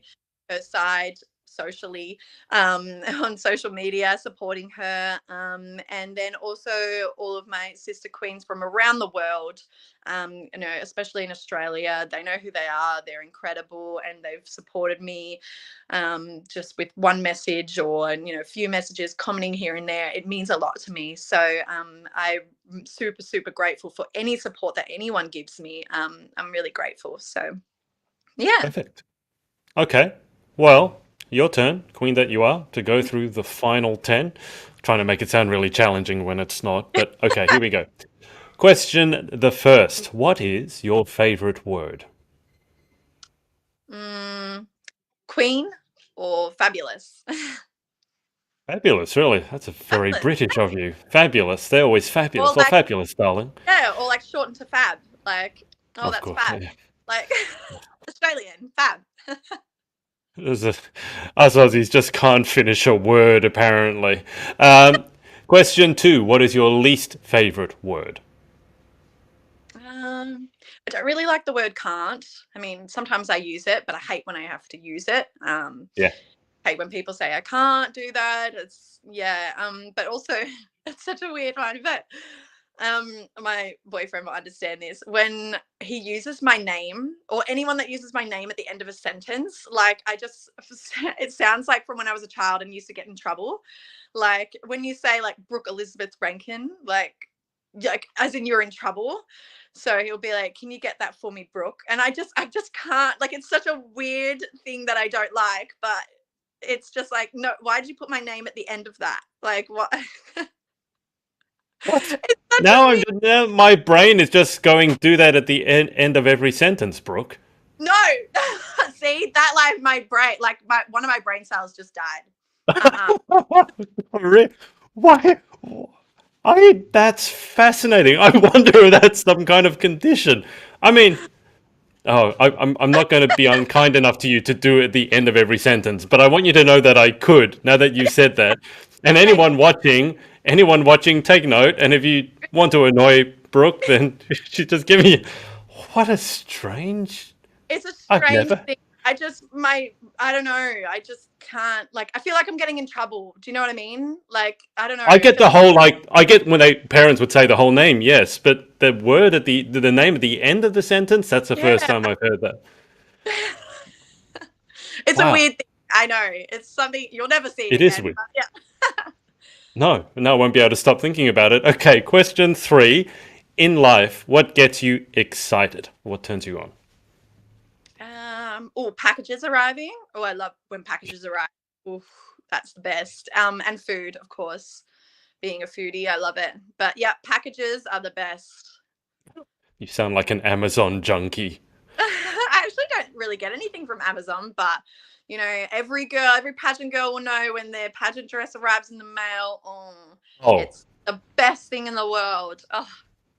her side socially, on social media, supporting her. And then also all of my sister queens from around the world, especially in Australia. They know who they are. They're incredible, and they've supported me, just with one message or a few messages commenting here and there. It means a lot to me. So I'm super grateful for any support that anyone gives me. I'm really grateful. So yeah. Perfect. Okay. Well, your turn, queen that you are, to go through the final 10. Trying to make it sound really challenging when it's not, but okay, here we go. Question the first. What is your favorite word? mm, Queen or fabulous? Fabulous, really. That's a very Fabulous. British of you. Fabulous. They're always Or fabulous. Well, like, fabulous, darling. yeah, or like shortened to fab. Like, oh, Of that's course. fab. Yeah. Like Australian fab. There's a, us Aussies just can't finish a word, apparently. Question two. What is your least favorite word? I don't really like the word can't. I mean, sometimes I use it, but I hate when I have to use it. Yeah. Hate when people say I can't do that. It's yeah. But also it's such a weird one. But my boyfriend will understand this. When he uses my name, or anyone that uses my name at the end of a sentence, like I just it sounds like from when I was a child and used to get in trouble. Like when you say like Brooke Elizabeth Rankin, like as in you're in trouble. So he'll be like, "Can you get that for me, Brooke?" And I just can't. Like it's such a weird thing that I don't like, but it's just like, no, why did you put my name at the end of that? Like what? What? It's such a weird. Now my brain is just going do that at the end of every sentence, Brooke. No, see that like my brain, like one of my brain cells just died. Uh-uh. Re- Why? That's fascinating. I wonder if that's some kind of condition. I mean, I'm not going to be unkind enough to you to do it at the end of every sentence, but I want you to know that I could, now that you said that. And Okay, anyone watching, take note. And if you want to annoy Brooke, then she just give me. What a strange. it's a I've strange never. thing. I don't know. I just can't, like, I feel like I'm getting in trouble. Do you know what I mean? Like, I don't know. I I get feel the whole I get when they parents would say the whole name, yes, but the word at the name at the end of the sentence, that's the first yeah. time I've heard that. It's a Wow, weird thing. I know. It's something you'll never see it is again. weird. But yeah. No, I won't be able to stop thinking about it. Okay, question 3. In life, what gets you excited? What turns you on? Oh, packages arriving. Oh, I love when packages arrive. Oof, that's the best. And food, of course. Being a foodie, I love it. But yeah, packages are the best. You sound like an Amazon junkie. I actually don't really get anything from Amazon, but every girl, every pageant girl will know when their pageant dress arrives in the mail. Oh, Oh, it's the best thing in the world. Oh,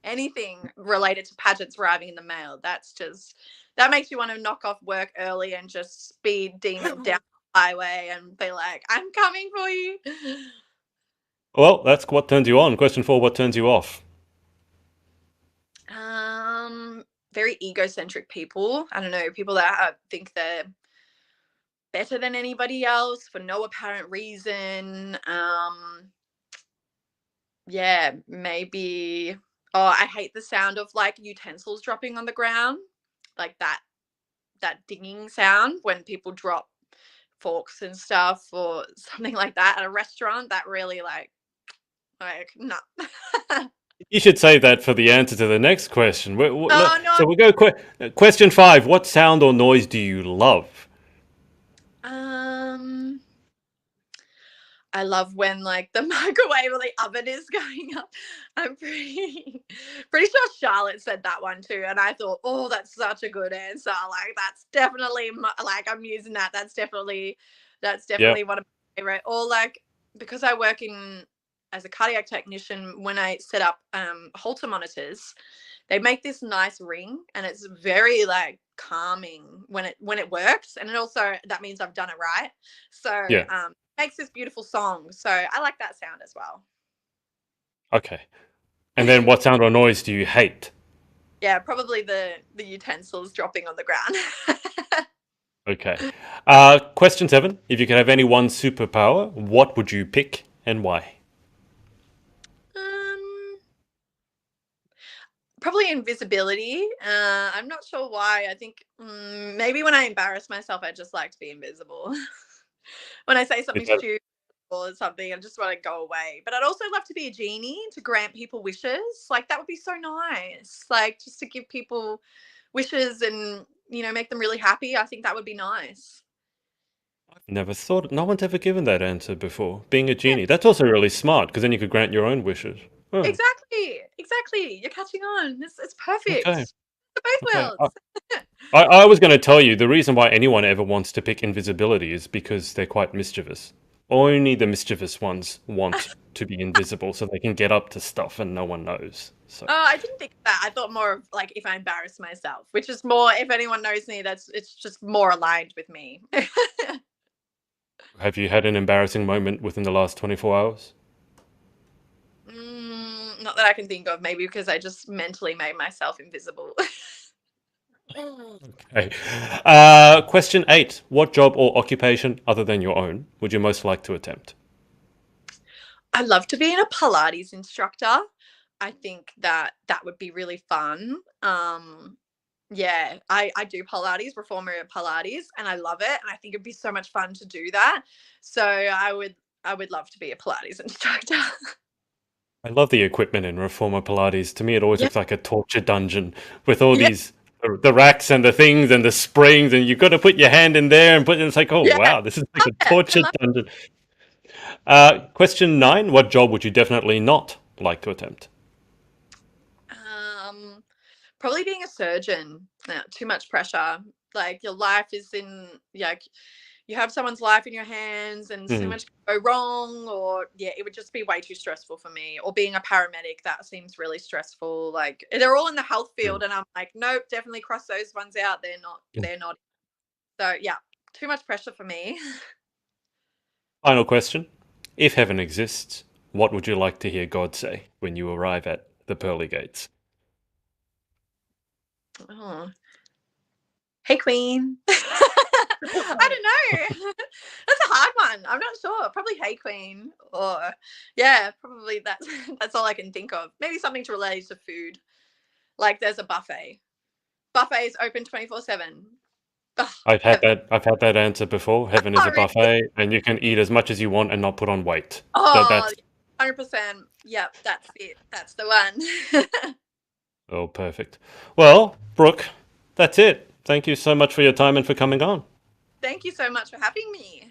anything related to pageants arriving in the mail. That makes you want to knock off work early and just speed demon down the highway and be like, I'm coming for you. well, that's what turns you on. Question 4, what turns you off? Um, Very egocentric people. I don't know, people that think they're better than anybody else for no apparent reason. Yeah, maybe. Oh, I hate the sound of like utensils dropping on the ground, like that dinging sound when people drop forks and stuff or something like that at a restaurant. That really no. You should save that for the answer to the next question. Oh no. So we go question 5. What sound or noise do you love? Um, I love when like the microwave or the oven is going up. I'm pretty sure Charlotte said that one too, and I thought, oh, that's such a good answer. Like that's definitely like I'm using that. That's Yeah, definitely one of my favorite. Or like because I work in as a cardiac technician, when I set up Holter monitors, they make this nice ring, and it's very like calming when it works, and it also that means I've done it right. So yeah. makes this beautiful song. So I like that sound as well. Okay. And then what sound or noise do you hate? Yeah, probably the utensils dropping on the ground. Okay. Question 7. If you could have any one superpower, what would you pick and why? um, Probably invisibility. I'm not sure why. I think maybe when I embarrass myself, I just like to be invisible. When I say Is something that stupid or something, I just want to go away. But I'd also love to be a genie to grant people wishes. Like that would be so nice. Like just to give people wishes and make them really happy. I think that would be nice. never thought, no one's ever given that answer before. Being a genie. That's also really smart because then you could grant your own wishes. Oh, Exactly, exactly. You're catching on. It's okay. perfect for both Okay. worlds. I was going to tell you the reason why anyone ever wants to pick invisibility is because they're quite mischievous. Only the mischievous ones want to be invisible so they can get up to stuff and no one knows. So, Oh, I didn't think of that. I thought more of like if I embarrass myself, which is more if anyone knows me, it's just more aligned with me. have you had an embarrassing moment within the last 24 hours? Not that I can think of. Maybe because I just mentally made myself invisible. Okay. Question 8. What job or occupation, other than your own, would you most like to attempt? I'd love to be a Pilates instructor. I think that would be really fun. Yeah, I do Pilates, reformer Pilates, and I love it. And I think it'd be so much fun to do that. So I would love to be a Pilates instructor. I love the equipment in Reformer Pilates. To me, it always Yeah, looks like a torture dungeon with all yeah, these the racks and the things and the springs, and you've got to put your hand in there and put. It's like, oh yeah. wow, this is like Love a it. I torture love dungeon. Question 9. What job would you definitely not like to attempt? Probably being a surgeon. Too much pressure. Like your life is in like you have someone's life in your hands and so Hmm. much can go wrong, or yeah, it would just be way too stressful for me. Or being a paramedic, that seems really stressful. Like they're all in the health field and I'm like, nope, definitely cross those ones out. They're not. So yeah, too much pressure for me. Final question. If heaven exists, what would you like to hear God say when you arrive at the pearly gates? Oh. Hey queen. I don't know. That's a hard one. I'm not sure. Probably Hey Queen, or yeah, probably that's all I can think of. Maybe something to relate to food. Like there's a buffet. Buffet is open 24/7. I've had Heaven. that. I've had that answer before. Heaven is Oh, a really? buffet, and you can eat as much as you want and not put on weight. Oh, That's 100%. Yep, that's it. That's the one. oh, perfect. Well, Brooke, that's it. Thank you so much for your time and for coming on. Thank you so much for having me.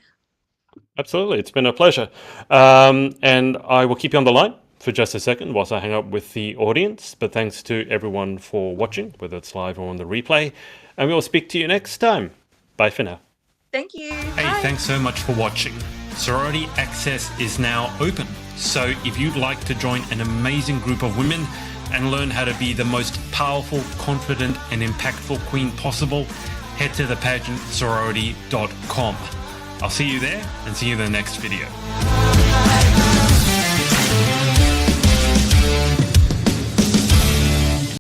Absolutely, it's been a pleasure. And I will keep you on the line for just a second whilst I hang up with the audience. But thanks to everyone for watching, whether it's live or on the replay. And we will speak to you next time. Bye for now. Thank you. Hey, Bye. thanks so much for watching. Sorority Access is now open. So if you'd like to join an amazing group of women and learn how to be the most powerful, confident, and impactful queen possible, head to thepageantsorority.com. I'll see you there and see you in the next video.